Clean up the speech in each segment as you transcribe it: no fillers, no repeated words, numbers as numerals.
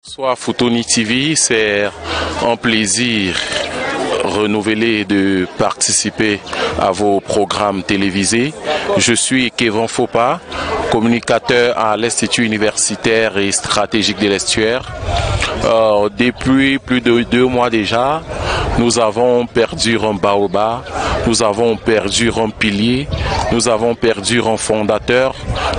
Bonsoir Futuni TV, c'est un plaisir renouvelé de participer à vos programmes télévisés. Je suis Kevin Fopa, communicateur à l'Institut universitaire et stratégique de l'Estuaire. Depuis plus de 2 mois déjà, nous avons perdu un baobab, nous avons perdu un pilier, nous avons perdu un fondateur,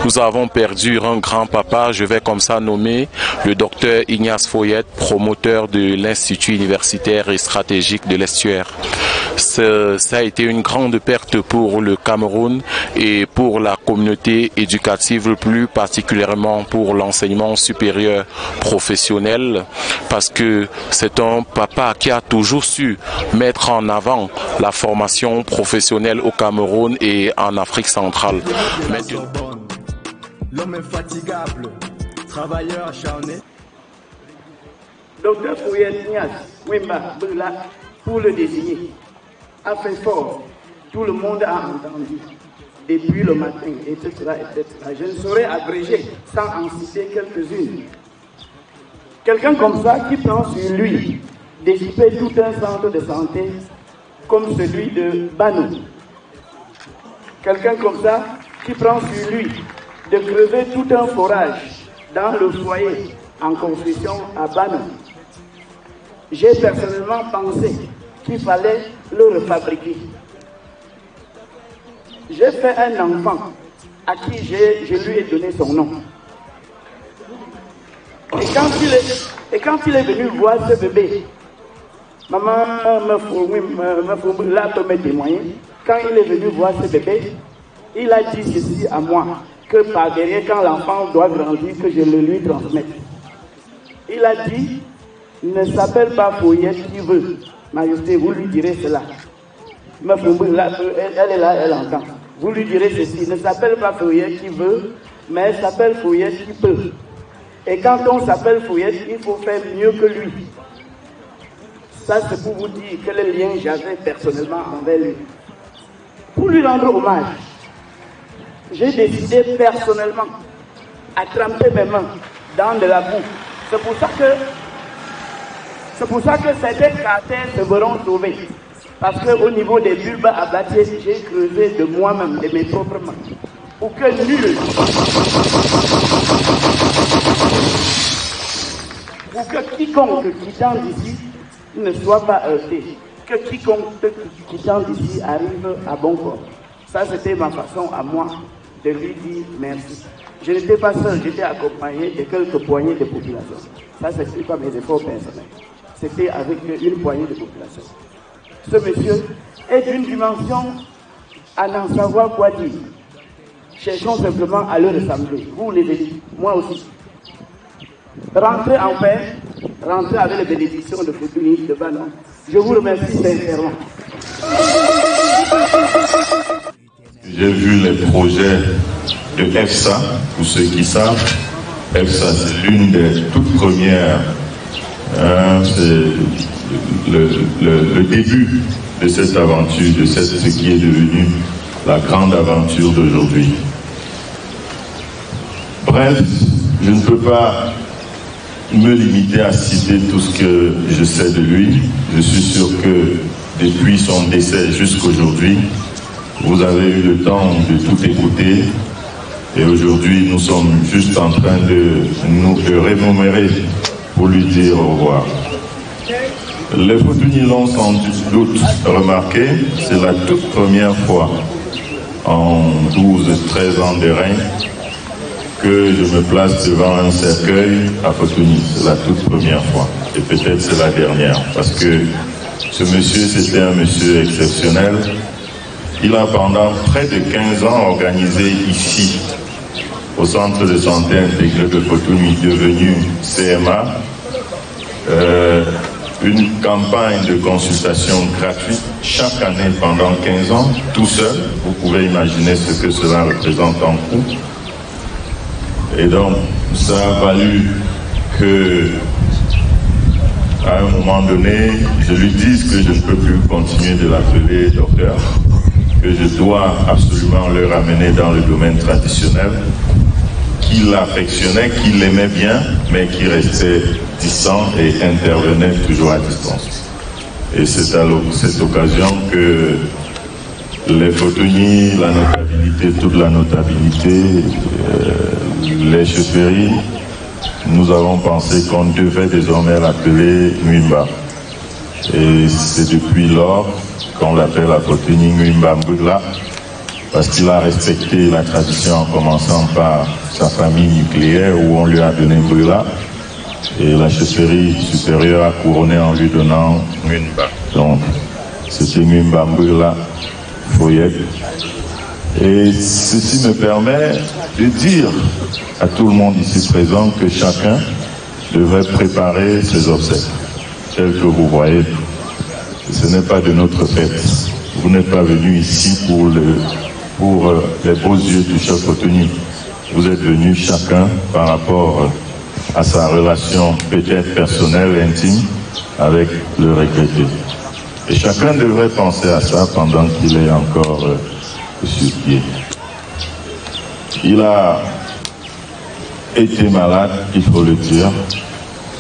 nous avons perdu un grand-papa, je vais comme ça nommer le docteur Ignace Foyette, promoteur de l'Institut universitaire et stratégique de l'Estuaire. Ça a été une grande perte pour le Cameroun et pour la communauté éducative, plus particulièrement pour l'enseignement supérieur professionnel, parce que c'est un papa qui a toujours su mettre en avant la formation professionnelle au Cameroun et en Afrique centrale. L'homme infatigable, travailleur acharné. Docteur Foyette Ignace Wemba Bela, pour le désigner, a fait fort. Tout le monde a entendu. Depuis le matin, etc., etc. Je ne saurais abréger sans en citer quelques-unes. Quelqu'un comme ça qui prend sur lui d'équiper tout un centre de santé comme celui de Banou. Quelqu'un comme ça qui prend sur lui de crever tout un forage dans le foyer en construction à Banou. J'ai personnellement pensé qu'il fallait le refabriquer. J'ai fait un enfant à qui je lui ai donné son nom. Et quand il est venu voir ce bébé, maman là peut me témoigner, quand il est venu voir ce bébé, il a dit ceci à moi, que par derrière, quand l'enfant doit grandir, que je le lui transmette. Il a dit, ne s'appelle pas Foyette qui veut. Majesté, vous lui direz cela. Elle est là, elle entend. Vous lui direz ceci, ne s'appelle pas Foyette qui veut, mais elle s'appelle Foyette qui peut. Et quand on s'appelle Foyette, il faut faire mieux que lui. Ça, c'est pour vous dire quel lien j'avais personnellement envers lui. Pour lui rendre hommage, j'ai décidé personnellement à tremper mes mains dans de la boue. C'est pour ça que certains cratères se verront sauvés. Parce qu'au niveau des bulbes abattis, j'ai creusé de moi-même, de mes propres mains. Pour que nul, pour que quiconque quittant d'ici ne soit pas heurté. Que quiconque quittant d'ici arrive à bon port. Ça, c'était ma façon à moi de lui dire merci. Je n'étais pas seul, j'étais accompagné de quelques poignées de population. Ça, ce n'est pas mes efforts personnels. C'était avec une poignée de population. Ce monsieur est d'une dimension à n'en savoir quoi dire. Cherchons simplement à le ressembler. Vous les dit, moi aussi. Rentrez en paix, rentrez avec les bénédictions de Futuni, de Banon. Je vous remercie sincèrement. J'ai vu les projets de EFSA, pour ceux qui savent. EFSA, c'est l'une des toutes premières, c'est le début de cette aventure, de ce qui est devenu la grande aventure d'aujourd'hui. Bref, je ne peux pas me limiter à citer tout ce que je sais de lui. Je suis sûr que depuis son décès jusqu'aujourd'hui, vous avez eu le temps de tout écouter et aujourd'hui nous sommes juste en train de nous rémunérer pour lui dire au revoir. Les Futuni l'ont sans doute remarqué, c'est la toute première fois en 12-13 ans de règne que je me place devant un cercueil à Futuni. C'est la toute première fois et peut-être c'est la dernière parce que ce monsieur c'était un monsieur exceptionnel. Il a pendant près de 15 ans organisé ici, au centre de santé intégré de Futuni, devenu CMA, une campagne de consultation gratuite chaque année pendant 15 ans, tout seul. Vous pouvez imaginer ce que cela représente en coût. Et donc, ça a valu que, à un moment donné, je lui dise que je ne peux plus continuer de l'appeler docteur, que je dois absolument le ramener dans le domaine traditionnel. qui l'affectionnait, qui l'aimait bien, mais qui restait distant et intervenait toujours à distance. Et c'est à cette occasion que les Fotogny, la notabilité, toute la notabilité, les chefferies, nous avons pensé qu'on devait désormais l'appeler Nwimba. Et c'est depuis lors qu'on l'appelle à Fotogny Nwimba Mbula, parce qu'il a respecté la tradition en commençant par sa famille nucléaire où on lui a donné Mbula. Et la chefferie supérieure a couronné en lui donnant Nwimba. Donc, c'était Nwimba Mbula Foyet. Et ceci me permet de dire à tout le monde ici présent que chacun devrait préparer ses obsèques. Tel que vous voyez, ce n'est pas de notre fête. Vous n'êtes pas venu ici pour les beaux yeux du chef Fotogny. Vous êtes venus chacun par rapport à sa relation peut-être personnelle et intime avec le regretté. Et chacun devrait penser à ça pendant qu'il est encore sur pied. Il a été malade, il faut le dire.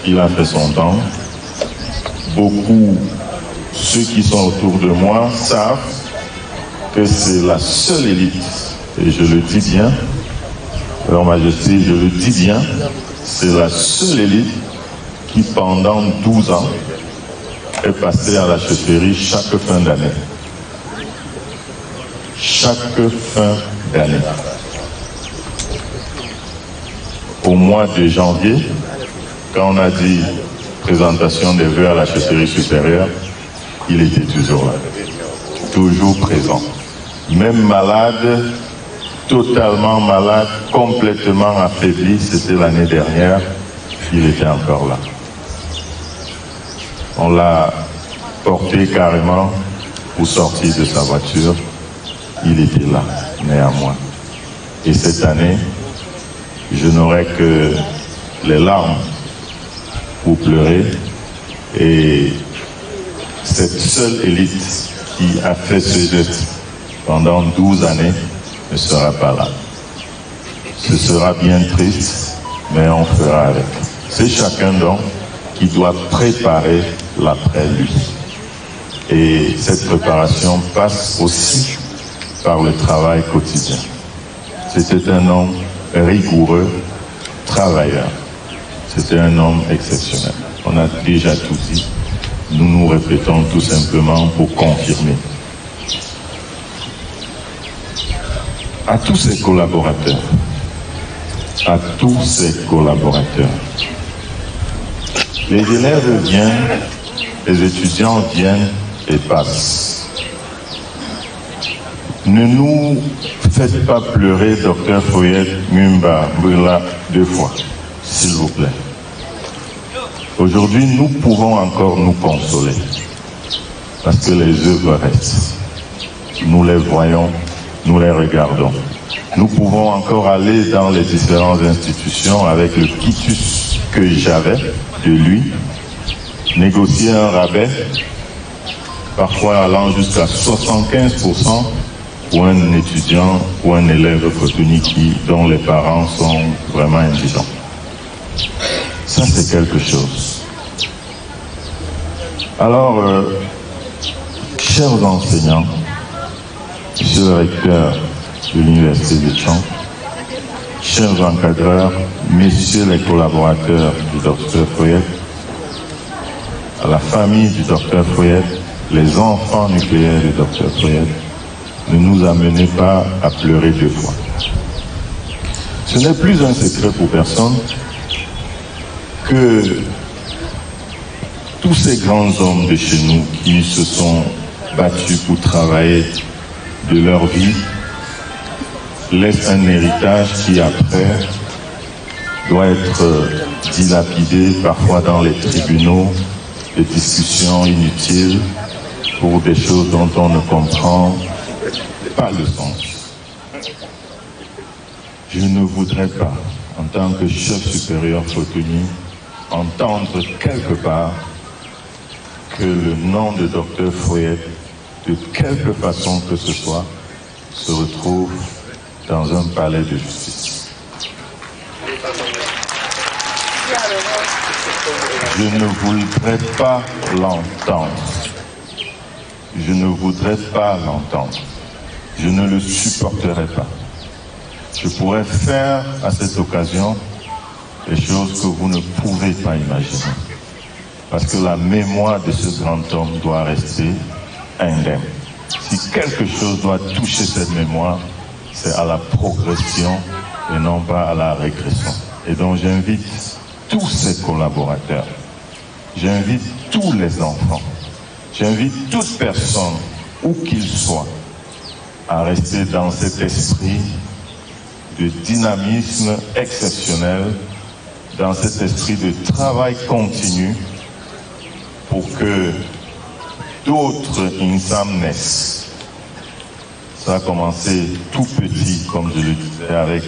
Il a fait son temps. Beaucoup, ceux qui sont autour de moi, savent que c'est la seule élite, et je le dis bien, Leur Majesté, je le dis bien, c'est la seule élite qui pendant 12 ans est passée à la chefferie chaque fin d'année. Chaque fin d'année. Au mois de janvier, quand on a dit présentation des vœux à la chefferie supérieure, il était toujours là, toujours présent. Même malade, totalement malade, complètement affaibli, c'était l'année dernière, il était encore là. On l'a porté carrément pour sortir de sa voiture, il était là, néanmoins. Et cette année, je n'aurai que les larmes pour pleurer, et cette seule élite qui a fait ce geste pendant 12 années ne sera pas là. Ce sera bien triste, mais on fera avec. C'est chacun donc qui doit préparer l'après-lui. Et cette préparation passe aussi par le travail quotidien. C'était un homme rigoureux, travailleur. C'était un homme exceptionnel. On a déjà tout dit. Nous nous répétons tout simplement pour confirmer. À tous ses collaborateurs, les élèves viennent, les étudiants viennent et passent. Ne nous faites pas pleurer, docteur Foyet Nwimba Mbula, 2 fois, s'il vous plaît. Aujourd'hui, nous pouvons encore nous consoler, parce que les œuvres restent. Nous les voyons, nous les regardons. Nous pouvons encore aller dans les différentes institutions avec le quitus que j'avais de lui, négocier un rabais, parfois allant jusqu'à 75% pour un étudiant ou un élève Fotogny dont les parents sont vraiment indigents. Ça, c'est quelque chose. Alors, chers enseignants, monsieur le recteur de l'Université de Tchang, chers encadreurs, messieurs les collaborateurs du docteur Foyet, à la famille du docteur Foyet, les enfants nucléaires du docteur Foyet, ne nous amenez pas à pleurer 2 fois. Ce n'est plus un secret pour personne que tous ces grands hommes de chez nous qui se sont battus pour travailler de leur vie laissent un héritage qui après doit être dilapidé parfois dans les tribunaux, des discussions inutiles pour des choses dont on ne comprend pas le sens. Je ne voudrais pas, en tant que chef supérieur Fotogny, entendre quelque part que le nom de docteur Foyet, de quelque façon que ce soit, se retrouve dans un palais de justice. Je ne voudrais pas l'entendre. Je ne voudrais pas l'entendre. Je ne le supporterai pas. Je pourrais faire à cette occasion des choses que vous ne pouvez pas imaginer. Parce que la mémoire de ce grand homme doit rester indemne. Si quelque chose doit toucher cette mémoire, c'est à la progression et non pas à la régression. Et donc j'invite tous ses collaborateurs, j'invite tous les enfants, j'invite toute personne, où qu'il soit, à rester dans cet esprit de dynamisme exceptionnel, dans cet esprit de travail continu pour que d'autres INSAM naissent. Ça a commencé tout petit, comme je le disais, avec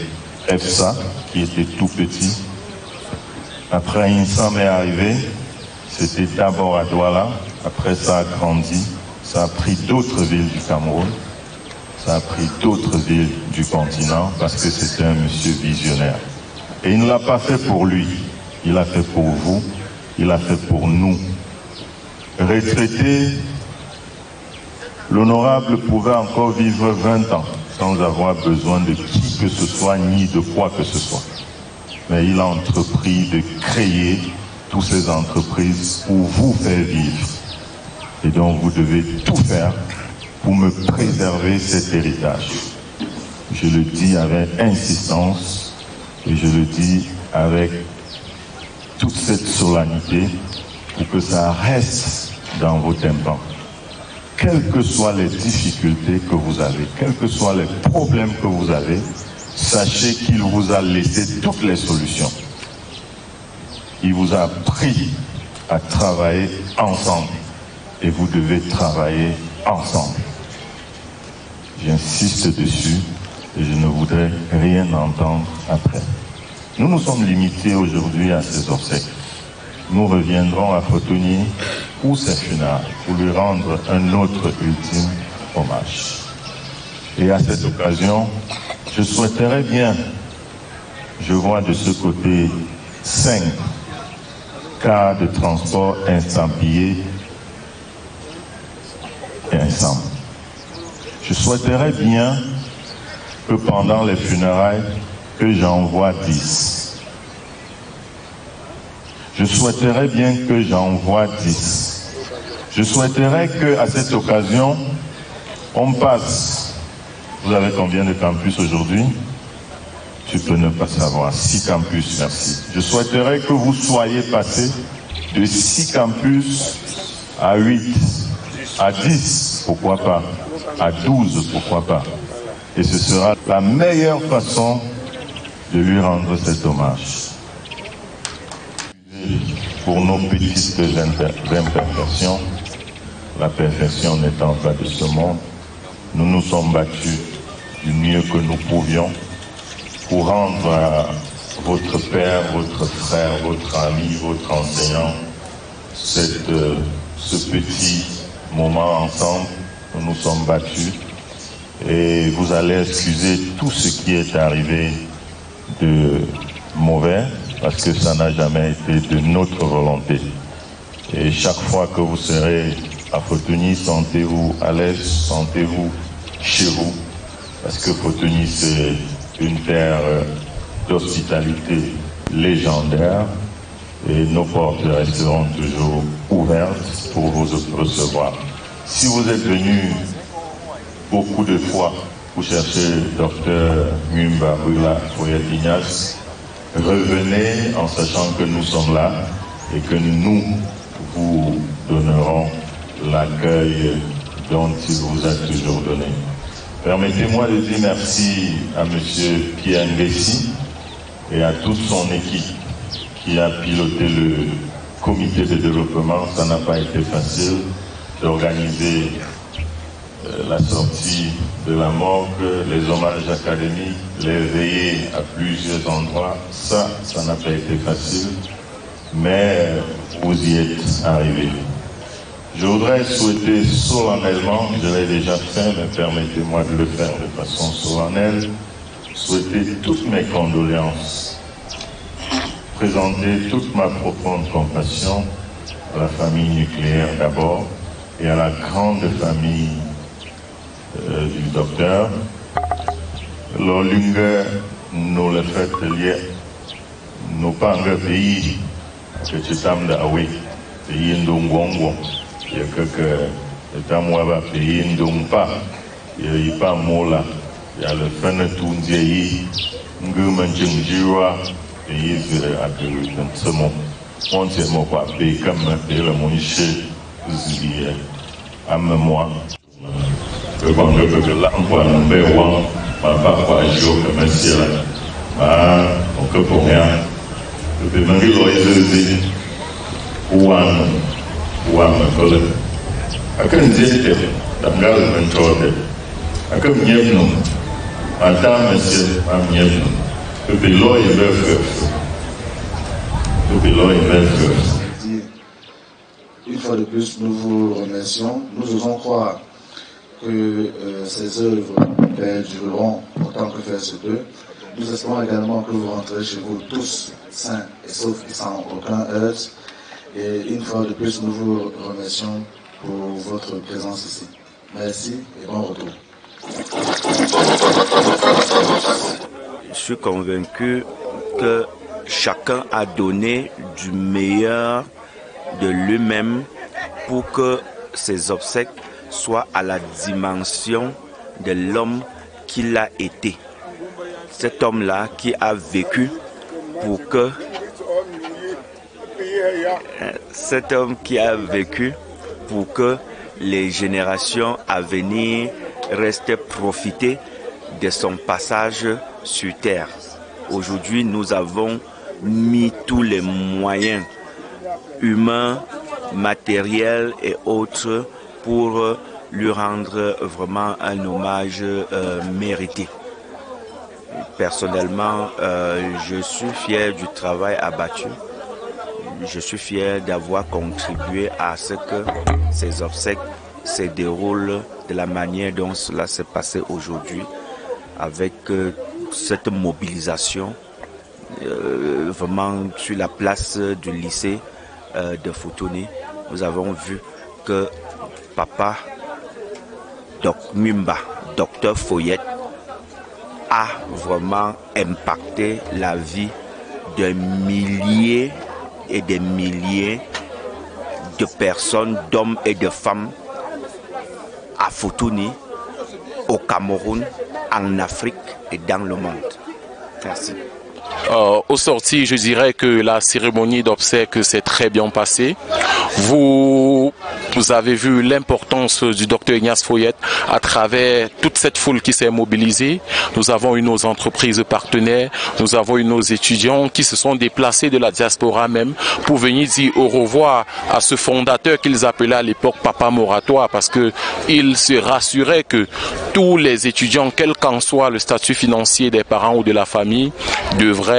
EFSA, qui était tout petit. Après, INSAM est arrivé, c'était d'abord à Douala, après ça a grandi, ça a pris d'autres villes du Cameroun, ça a pris d'autres villes du continent, parce que c'était un monsieur visionnaire. Et il ne l'a pas fait pour lui, il l'a fait pour vous, il l'a fait pour nous. Retraité, l'honorable pouvait encore vivre 20 ans sans avoir besoin de qui que ce soit ni de quoi que ce soit. Mais il a entrepris de créer toutes ces entreprises pour vous faire vivre. Et donc vous devez tout faire pour me préserver cet héritage. Je le dis avec insistance et je le dis avec toute cette solennité pour que ça reste dans vos tympans. Quelles que soient les difficultés que vous avez, quels que soient les problèmes que vous avez, sachez qu'il vous a laissé toutes les solutions. Il vous a appris à travailler ensemble et vous devez travailler ensemble. J'insiste dessus et je ne voudrais rien entendre après. Nous nous sommes limités aujourd'hui à ces obsèques. Nous reviendrons à Fotogny pour ses funérailles, pour lui rendre un autre ultime hommage. Et à cette occasion, je souhaiterais bien, je vois de ce côté 5 cars de transport estampillés et ensemble. Je souhaiterais bien que pendant les funérailles, que j'en vois 10. Je souhaiterais bien que j'en vois 10. Je souhaiterais qu'à cette occasion, on passe. Vous avez combien de campus aujourd'hui? Tu peux ne pas savoir. 6 campus, merci. Je souhaiterais que vous soyez passés de 6 campus à 8, à 10, pourquoi pas, à 12, pourquoi pas. Et ce sera la meilleure façon de lui rendre cet hommage. Pour nos petites imperfections, la perfection n'étant pas de ce monde, nous nous sommes battus du mieux que nous pouvions pour rendre à votre père, votre frère, votre ami, votre enseignant ce petit moment ensemble. Nous nous sommes battus et vous allez excuser tout ce qui est arrivé de mauvais, parce que ça n'a jamais été de notre volonté. Et chaque fois que vous serez à Fotogny, sentez-vous à l'aise, sentez-vous chez vous, parce que Fotogny, c'est une terre d'hospitalité légendaire et nos portes resteront toujours ouvertes pour vous recevoir. Si vous êtes venu beaucoup de fois pour chercher Dr Ngumba Bula Foyatignas, revenez en sachant que nous sommes là et que nous vous donnerons l'accueil dont il vous a toujours donné. Permettez-moi de dire merci à M. Pierre Ngessi et à toute son équipe qui a piloté le comité de développement. Ça n'a pas été facile d'organiser la sortie de la morgue, les hommages académiques, les veillées à plusieurs endroits. Ça n'a pas été facile, mais vous y êtes arrivés. Je voudrais souhaiter solennellement, je l'ai déjà fait, mais permettez-moi de le faire de façon solennelle, souhaiter toutes mes condoléances présenter toute ma profonde compassion à la famille nucléaire d'abord et à la grande famille du docteur. L'Olunga nous le fait lier, nous pas un pays que tu t'aimes d'aoué, pays ndongwongwong, il y a que t'amouaba pays ndongpa, il y a pas mola, il y a le fenêtre Ngumanjingjiwa, pays à ce moment. On sait mon quoi, pays comme le monché, à moi. Je pense que l'emploi numéro 1, ma papa, je suis on peut pour rien. Je peux me dire, à quel zété, d'abord le mentor, à quel nièvre, madame, monsieur, ma nièvre, le bilan est vers first. Le bilan est vers first. Une fois de plus, nous vous remercions. Nous osons croire que ces œuvres perdureront autant que faire se peut. Nous espérons également que vous rentrez chez vous tous sains et saufs et sans aucun heurts. Et une fois de plus, nous vous remercions pour votre présence ici. Merci et bon retour. Je suis convaincu que chacun a donné du meilleur de lui-même pour que ses obsèques soient à la dimension de l'homme qu'il a été. Cet homme-là qui a vécu pour que les générations à venir restent profiter de son passage sur terre. Aujourd'hui, nous avons mis tous les moyens humains, matériels et autres pour lui rendre vraiment un hommage mérité. Personnellement, je suis fier du travail abattu. Je suis fier d'avoir contribué à ce que ces obsèques se déroulent de la manière dont cela s'est passé aujourd'hui, avec cette mobilisation vraiment sur la place du lycée de Fotoni. Nous avons vu que Papa Doc Mumba, Docteur Foyette, a vraiment impacté la vie de milliers et des milliers de personnes, d'hommes et de femmes à Fotoni, au Cameroun, en Afrique et dans le monde. Merci. Au sorti, je dirais que la cérémonie d'obsèques s'est très bien passée. Vous avez vu l'importance du docteur Ignace Foyette à travers toute cette foule qui s'est mobilisée. Nous avons eu nos entreprises partenaires, nous avons eu nos étudiants qui se sont déplacés de la diaspora même pour venir dire au revoir à ce fondateur qu'ils appelaient à l'époque Papa Moratoire, parce qu'ils se rassuraient que tous les étudiants, quel qu'en soit le statut financier des parents ou de la famille, devraient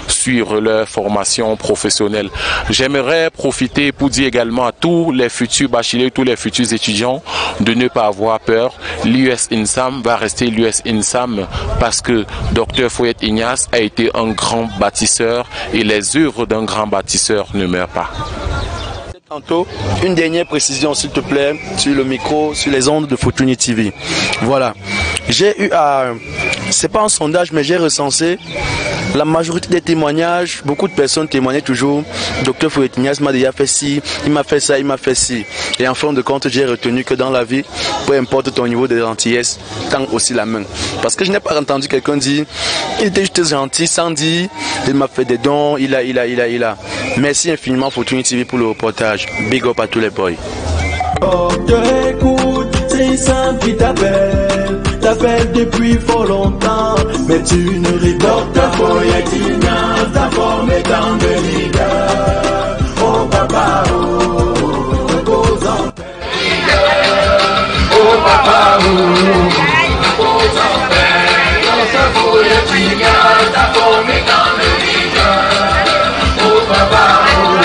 suivre leur formation professionnelle. J'aimerais profiter pour dire également à tous les futurs bacheliers, tous les futurs étudiants de ne pas avoir peur. L'US INSAM va rester l'US INSAM parce que Dr Foyette Ignace a été un grand bâtisseur et les œuvres d'un grand bâtisseur ne meurent pas. Tantôt, une dernière précision s'il te plaît sur le micro, sur les ondes de Fotoni TV. Voilà, j'ai eu à, c'est pas un sondage mais j'ai recensé la majorité des témoignages. Beaucoup de personnes témoignaient toujours, Dr Foyette Ignace m'a déjà fait ci, il m'a fait ça, il m'a fait ci. Et en fin de compte, j'ai retenu que dans la vie, peu importe ton niveau de gentillesse, tends aussi la main. Parce que je n'ai pas entendu quelqu'un dire, il était juste gentil sans dire, il m'a fait des dons, il a. Merci infiniment Fotoni TV pour le reportage. Big up à tous les boys. Oh, te écoute, c'est simple, il t'appelle depuis fort longtemps, mais tu ne rigoles pas. Dr Foyette Ignace t'a formé tant de leaders. Oh papa, oh, repose en paix. Oh papa, oh, repose en paix. Dr Foyette Ignace t'a formé tant de leaders. Oh papa, oh,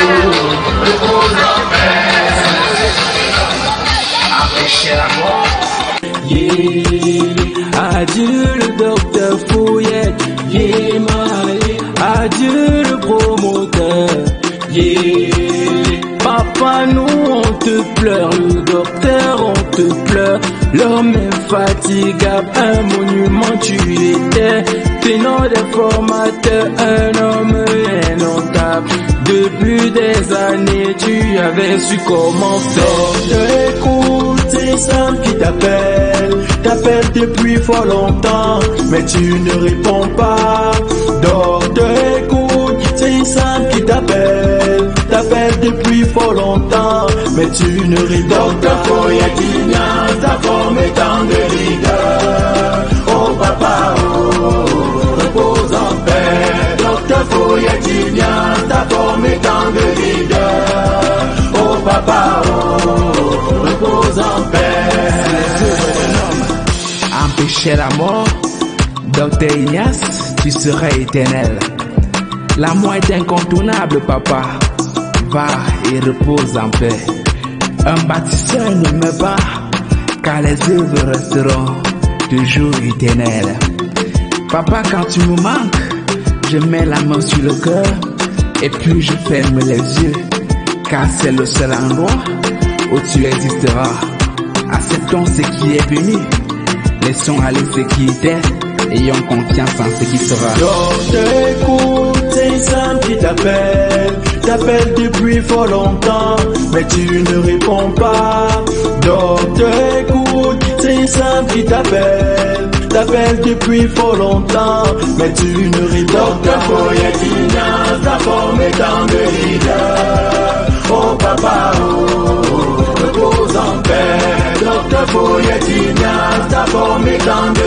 repose en paix. Après la mort. Yeah. Adieu le docteur Foyette, yeah, adieu le promo. papa, nous on te pleure, le docteur on te pleure. L'homme infatigable, un monument tu étais. Ténor des formateurs, un homme indomptable. Depuis des années, tu avais su comment faire. Écoute, c'est Sam qui t'appelle depuis fort longtemps, mais tu ne réponds pas. Docteur, écoute, c'est Sam qui t'appelle depuis fort longtemps, mais tu ne réponds pas. Docteur Foyet Ignace t'a formé tant de rigueur. Oh papa, oh, repose en paix. Docteur Foyet Ignace t'a formé tant de rigueur. Oh papa, oh, repose en paix. Empêcher la mort, Docteur Ignace, tu serais éternel. La mort est incontournable, papa. Va et repose en paix. Un bâtisseur ne meurt pas, car les œuvres resteront toujours éternelles. Papa, quand tu me manques, je mets la main sur le cœur et puis je ferme les yeux, car c'est le seul endroit où tu existeras. Acceptons ce qui est venu, laissons aller ce qui était, ayons confiance en ce qui sera. Docteur, écoute, c'est Sam qui t'appelle depuis fort longtemps, mais tu ne réponds pas. Docteur, écoute, c'est Sam qui t'appelle depuis fort longtemps, mais tu ne réponds pas. Docteur Foyet Ignace t'a formé tant de rigueur. Oh papa, oh, repose en paix. Docteur Foyet Ignace t'a formé tant de